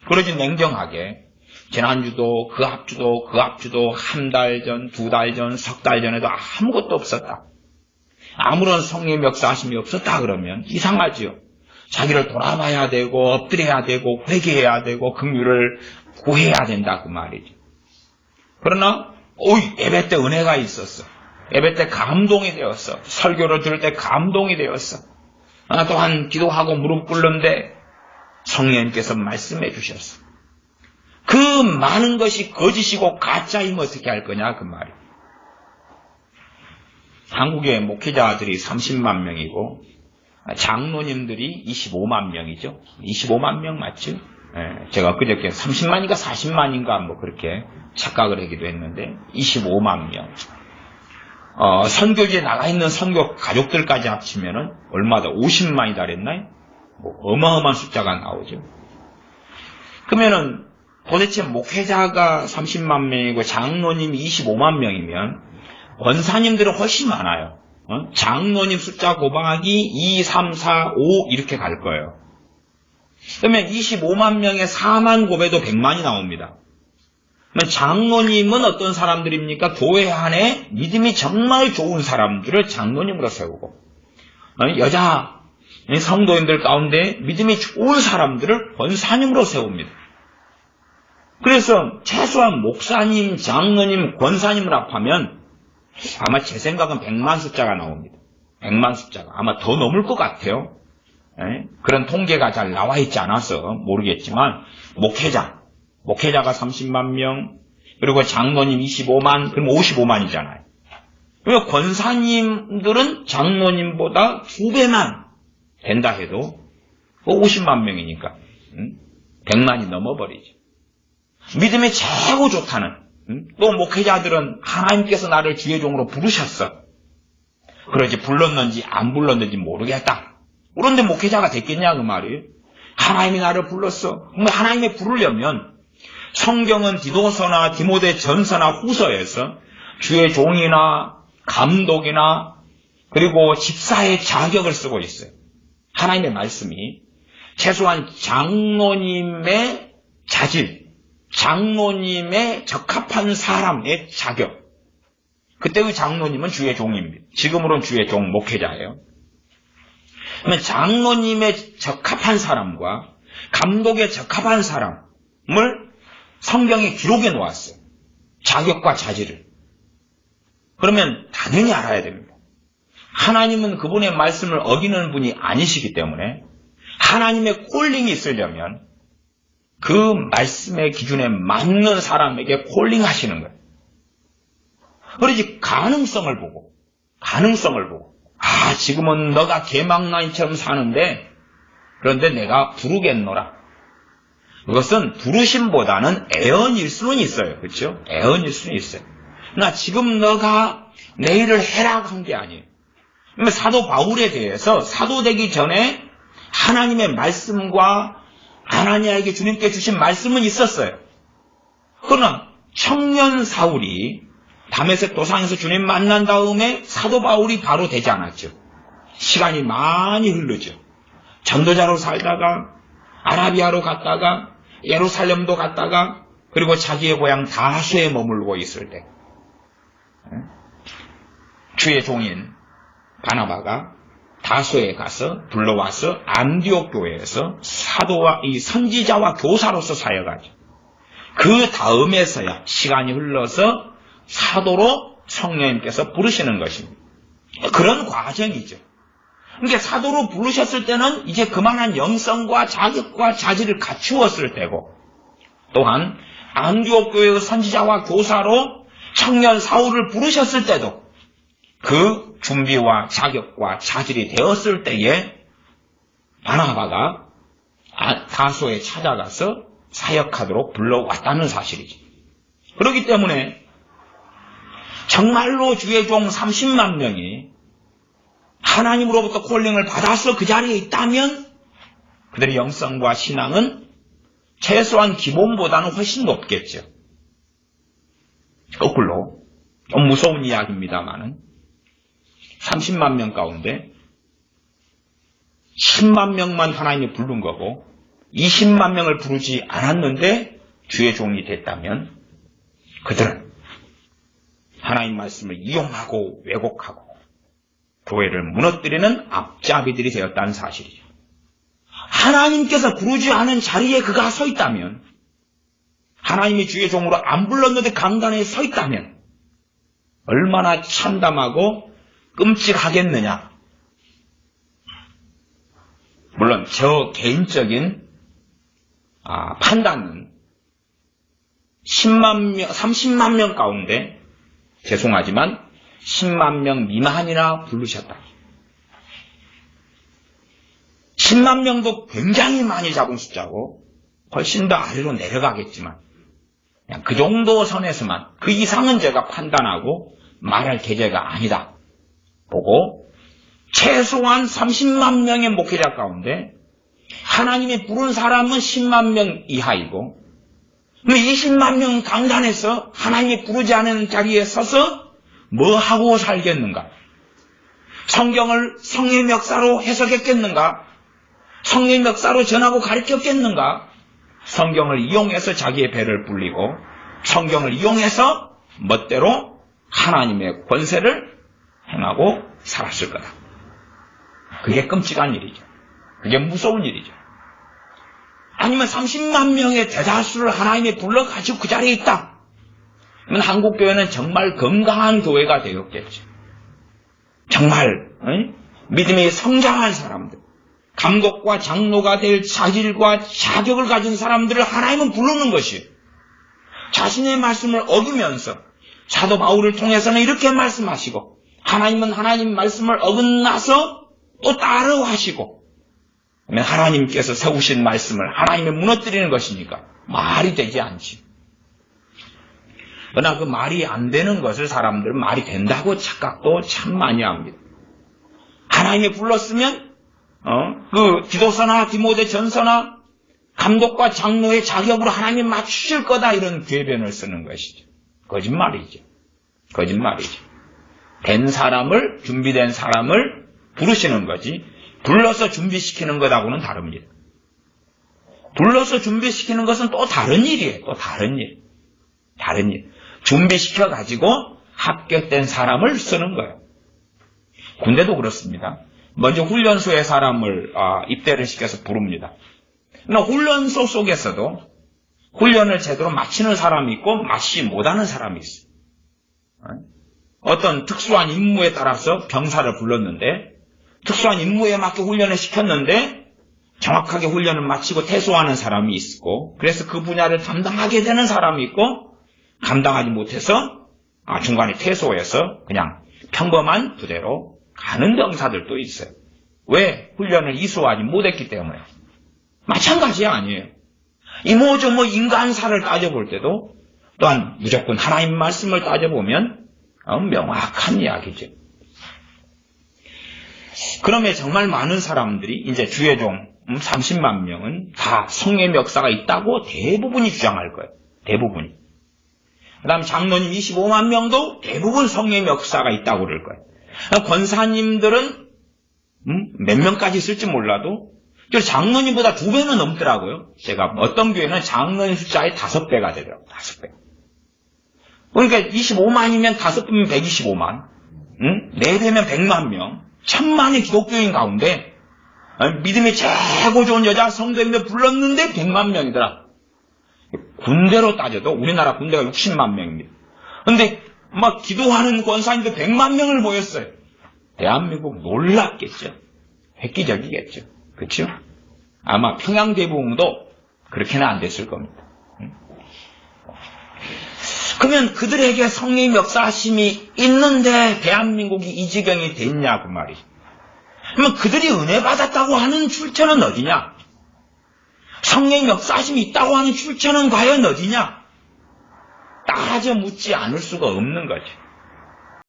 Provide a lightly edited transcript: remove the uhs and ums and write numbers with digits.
그러지 냉정하게 지난주도 그 앞주도 한 달 전, 두 달 전, 석 달 전에도 아무것도 없었다. 아무런 성령의 역사하심이 없었다 그러면 이상하지요. 자기를 돌아봐야 되고 엎드려야 되고 회개해야 되고 긍휼을 구해야 된다 그 말이죠. 그러나 예배 때 은혜가 있었어. 예배 때 감동이 되었어. 설교를 들을 때 감동이 되었어. 또한 기도하고 무릎 꿇는데 성령님께서 말씀해 주셨어. 그 많은 것이 거짓이고 가짜이면 어떻게 할 거냐 그 말이에요. 한국의 목회자들이 30만 명이고 장로님들이 25만 명이죠. 25만 명 맞죠? 제가 그저께 30만인가 40만인가 뭐 그렇게 착각을 하기도 했는데 25만 명. 선교지에 나가 있는 선교 가족들까지 합치면은 얼마다 50만이 달했나요? 뭐 어마어마한 숫자가 나오죠. 그러면은 도대체 목회자가 30만 명이고 장로님이 25만 명이면 권사님들은 훨씬 많아요. 장로님 숫자 곱하기 2, 3, 4, 5 이렇게 갈 거예요. 그러면 25만 명에 4만 곱해도 100만이 나옵니다. 그러면 장로님은 어떤 사람들입니까? 교회 안에 믿음이 정말 좋은 사람들을 장로님으로 세우고 여자 성도인들 가운데 믿음이 좋은 사람들을 권사님으로 세웁니다. 그래서 최소한 목사님, 장로님, 권사님을 합하면 아마 제 생각은 100만 숫자가 나옵니다. 100만 숫자가. 아마 더 넘을 것 같아요. 그런 통계가 잘 나와 있지 않아서 모르겠지만 목회자가 30만 명, 그리고 장로님 25만, 그럼 55만이잖아요. 그러면 권사님들은 장로님보다 2배만 된다 해도 50만 명이니까 100만이 넘어버리죠. 믿음이 최고 좋다는 또 목회자들은 하나님께서 나를 주의 종으로 부르셨어. 그러지 불렀는지 안 불렀는지 모르겠다. 그런데 목회자가 됐겠냐 그 말이에요. 하나님이 나를 불렀어. 하나님이 부르려면 성경은 디도서나 디모데 전서나 후서에서 주의 종이나 감독이나 그리고 집사의 자격을 쓰고 있어요. 하나님의 말씀이 최소한 장로님의 자질, 장로님의 적합한 사람의 자격. 그때의 장로님은 주의 종입니다. 지금으로는 주의 종 목회자예요. 그러면 장로님의 적합한 사람과 감독의 적합한 사람을 성경에 기록해 놓았어요. 자격과 자질을. 그러면 당연히 알아야 됩니다. 하나님은 그분의 말씀을 어기는 분이 아니시기 때문에 하나님의 콜링이 있으려면 그 말씀의 기준에 맞는 사람에게 콜링하시는 거예요. 그러지 가능성을 보고 지금은 너가 개망나인처럼 사는데 그런데 내가 부르겠노라. 그것은 부르심보다는 애언일 수는 있어요. 그렇죠? 애언일 수는 있어요. 그러나 지금 너가 내 일을 해라 한 게 아니에요. 그러면 사도 바울에 대해서 사도 되기 전에 하나님의 말씀과 아나니아에게 주님께 주신 말씀은 있었어요. 그러나 청년 사울이 다메섹 도상에서 주님 만난 다음에 사도 바울이 바로 되지 않았죠. 시간이 많이 흐르죠. 전도자로 살다가 아라비아로 갔다가 예루살렘도 갔다가 그리고 자기의 고향 다소에 머물고 있을 때 주의 종인 바나바가 다소에 가서 불러와서 안디옥 교회에서 사도와 이 선지자와 교사로서 사역하죠. 그 다음에서야 시간이 흘러서 사도로 성령님께서 부르시는 것입니다. 그런 과정이죠. 그러니까 사도로 부르셨을 때는 이제 그만한 영성과 자격과 자질을 갖추었을 때고 또한 안디옥 교회의 선지자와 교사로 청년 사울을 부르셨을 때도 그 준비와 자격과 자질이 되었을 때에 바나바가 다소에 찾아가서 사역하도록 불러왔다는 사실이죠. 그렇기 때문에 정말로 주의 종 30만 명이 하나님으로부터 콜링을 받아서 그 자리에 있다면 그들의 영성과 신앙은 최소한 기본보다는 훨씬 높겠죠. 거꾸로 좀 무서운 이야기입니다만은 30만 명 가운데 10만 명만 하나님이 부른 거고 20만 명을 부르지 않았는데 주의 종이 됐다면 그들은 하나님 말씀을 이용하고 왜곡하고 교회를 무너뜨리는 앞잡이들이 되었다는 사실이죠. 하나님께서 부르지 않은 자리에 그가 서 있다면, 하나님이 주의 종으로 안 불렀는데 강단에 서 있다면 얼마나 참담하고 끔찍하겠느냐. 물론 저 개인적인 판단은 10만 명, 30만 명 가운데 죄송하지만 10만 명 미만이나 부르셨다. 10만 명도 굉장히 많이 잡은 숫자고 훨씬 더 아래로 내려가겠지만 그냥 그 정도 선에서만, 그 이상은 제가 판단하고 말할 계제가 아니다 보고 최소한 30만 명의 목회자 가운데 하나님이 부른 사람은 10만 명 이하이고 20만 명 강단에서 하나님이 부르지 않은 자리에 서서 뭐 하고 살겠는가? 성경을 성의 역사로 해석했겠는가? 성의 역사로 전하고 가르쳤겠는가? 성경을 이용해서 자기의 배를 불리고 성경을 이용해서 멋대로 하나님의 권세를 행하고 살았을 거다. 그게 끔찍한 일이죠. 그게 무서운 일이죠. 아니면 30만 명의 대다수를 하나님이 불러가지고 그 자리에 있다. 그러면 한국교회는 정말 건강한 교회가 되었겠죠. 정말 믿음이 성장한 사람들, 감독과 장로가 될 자질과 자격을 가진 사람들을 하나님은 부르는 것이, 자신의 말씀을 어기면서 사도 바울을 통해서는 이렇게 말씀하시고 하나님은 하나님 말씀을 어긋나서 또 따르하시고, 그러면 하나님께서 세우신 말씀을 하나님이 무너뜨리는 것이니까 말이 되지 않지. 그러나 그 말이 안 되는 것을 사람들은 말이 된다고 착각도 참 많이 합니다. 하나님이 불렀으면 그 디도서나 디모데 전서나 감독과 장로의 자격으로 하나님이 맞추실 거다, 이런 궤변을 쓰는 것이죠. 거짓말이죠. 거짓말이죠. 된 사람을, 준비된 사람을 부르시는 거지 불러서 준비시키는 것하고는 다릅니다. 불러서 준비시키는 것은 또 다른 일이에요. 또 다른 일. 다른 일. 준비시켜가지고 합격된 사람을 쓰는 거예요. 군대도 그렇습니다. 먼저 훈련소에 사람을 입대를 시켜서 부릅니다. 그러나 훈련소 속에서도 훈련을 제대로 마치는 사람이 있고 마치지 못하는 사람이 있어요. 어떤 특수한 임무에 따라서 병사를 불렀는데 특수한 임무에 맞게 훈련을 시켰는데 정확하게 훈련을 마치고 퇴소하는 사람이 있고, 그래서 그 분야를 담당하게 되는 사람이 있고, 감당하지 못해서 중간에 퇴소해서 그냥 평범한 부대로 가는 병사들도 있어요. 왜? 훈련을 이수하지 못했기 때문에. 마찬가지 아니에요. 이모저 인간사를 따져볼 때도 또한 무조건 하나님 말씀을 따져보면 명확한 이야기죠. 그러면 정말 많은 사람들이 이제 주의 종 30만 명은 다 성령의 역사가 있다고 대부분이 주장할 거예요. 대부분이. 그 다음에 장로님 25만 명도 대부분 성령의 역사가 있다고 그럴 거예요. 권사님들은 몇 명까지 있을지 몰라도 장로님보다 2배는 넘더라고요. 제가 어떤 교회는 장로님 숫자의 5배가 되더라고요. 5배. 그러니까 25만이면 5배면 125만, 4배면 100만 명, 1000만의 기독교인 가운데 믿음이 최고 좋은 여자 성도님들 불렀는데 100만 명이더라. 군대로 따져도 우리나라 군대가 60만 명입니다. 그런데 막 기도하는 권사님들 100만 명을 모였어요. 대한민국 놀랍겠죠. 획기적이겠죠. 그렇죠? 아마 평양대부흥도 그렇게는 안 됐을 겁니다. 그러면 그들에게 성령의 역사하심이 있는데 대한민국이 이 지경이 됐냐고 말이죠. 그러면 그들이 은혜 받았다고 하는 출처는 어디냐? 성령의 역사하심이 있다고 하는 출처는 과연 어디냐? 따져 묻지 않을 수가 없는 거죠.